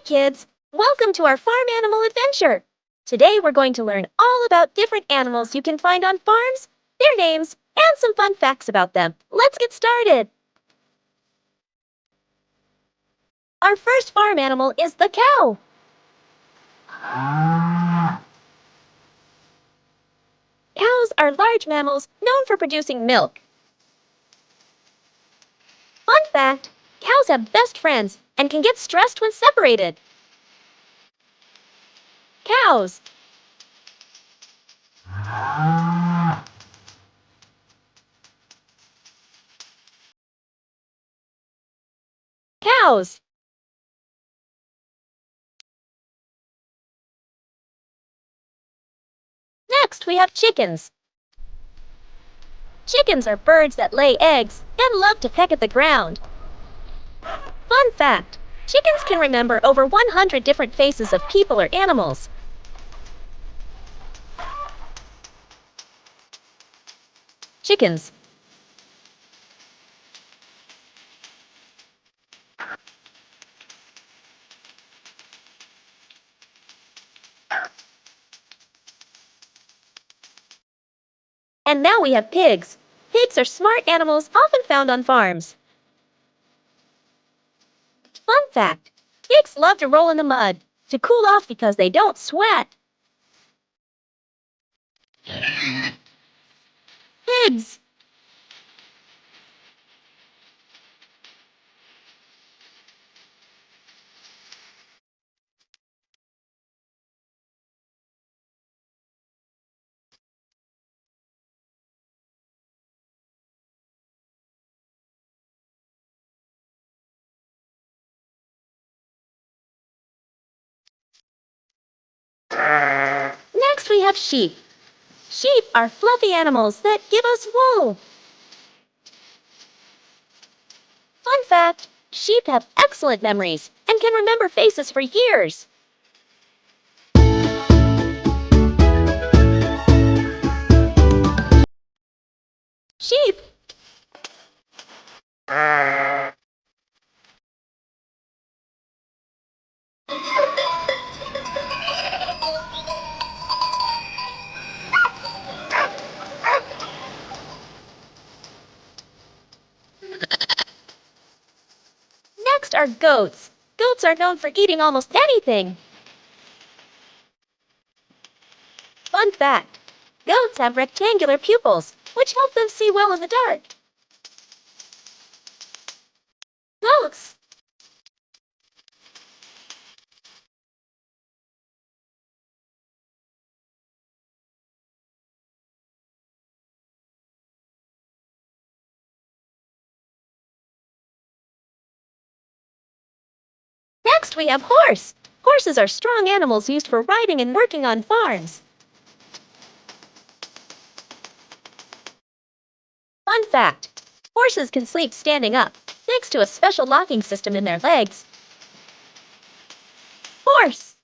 kids! Welcome to our farm animal adventure! Today we're going to learn all about different animals you can find on farms, their names, and some fun facts about them. Let's get started! Our first farm animal is the cow. Cows are large mammals known for producing milk. Fun fact, cows have best friends and can get stressed when separated. Cows. Cows. Next, we have chickens. Chickens are birds that lay eggs and love to peck at the ground. Fun fact, chickens can remember over 100 different faces of people or animals. Chickens. And now we have pigs. Pigs are smart animals often found on farms. Fun fact, pigs love to roll in the mud to cool off because they don't sweat. Pigs. Next we have sheep. Sheep are fluffy animals that give us wool. Fun fact, sheep have excellent memories and can remember faces for years. Sheep. Next are goats. Goats are known for eating almost anything. Fun fact, goats have rectangular pupils, which help them see well in the dark. Goats. Next we have horse. Horses are strong animals used for riding and working on farms. Fun fact, horses can sleep standing up, thanks to a special locking system in their legs. Horse.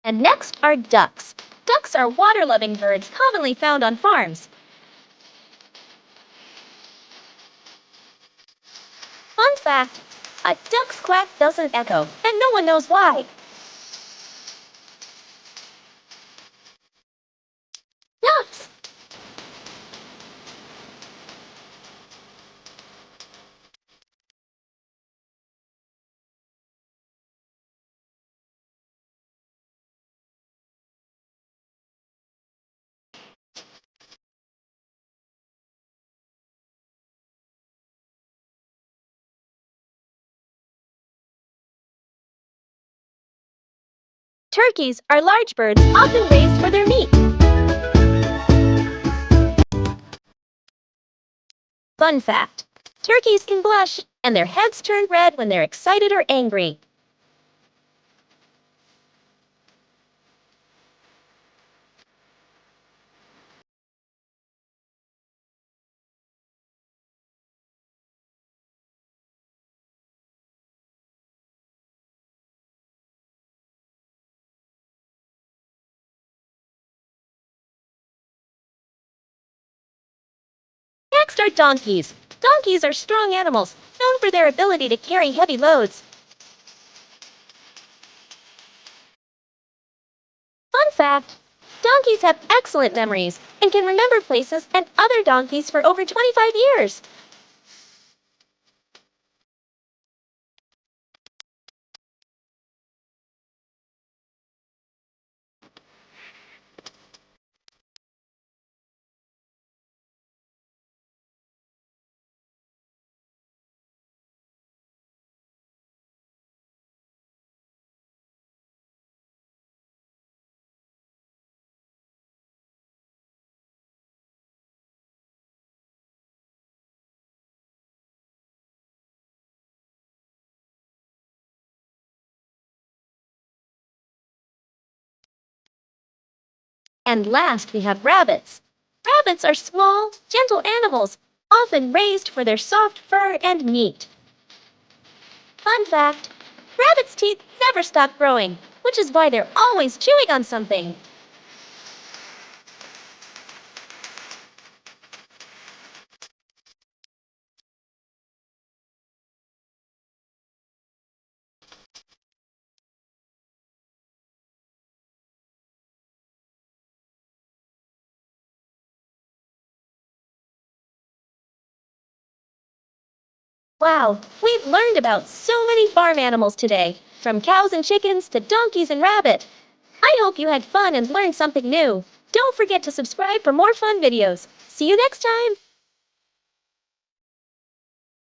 And next are ducks. Ducks are water-loving birds commonly found on farms. Fun fact, a duck's quack doesn't echo, and no one knows why. Ducks. Turkeys are large birds often raised for their meat. Fun fact, turkeys can blush, and their heads turn red when they're excited or angry. Next are donkeys. Donkeys are strong animals, known for their ability to carry heavy loads. Fun fact, donkeys have excellent memories and can remember places and other donkeys for over 25 years. And last, we have rabbits. Rabbits are small, gentle animals, often raised for their soft fur and meat. Fun fact, rabbits' teeth never stop growing, which is why they're always chewing on something. Wow, we've learned about so many farm animals today, from cows and chickens to donkeys and rabbits. I hope you had fun and learned something new. Don't forget to subscribe for more fun videos. See you next time!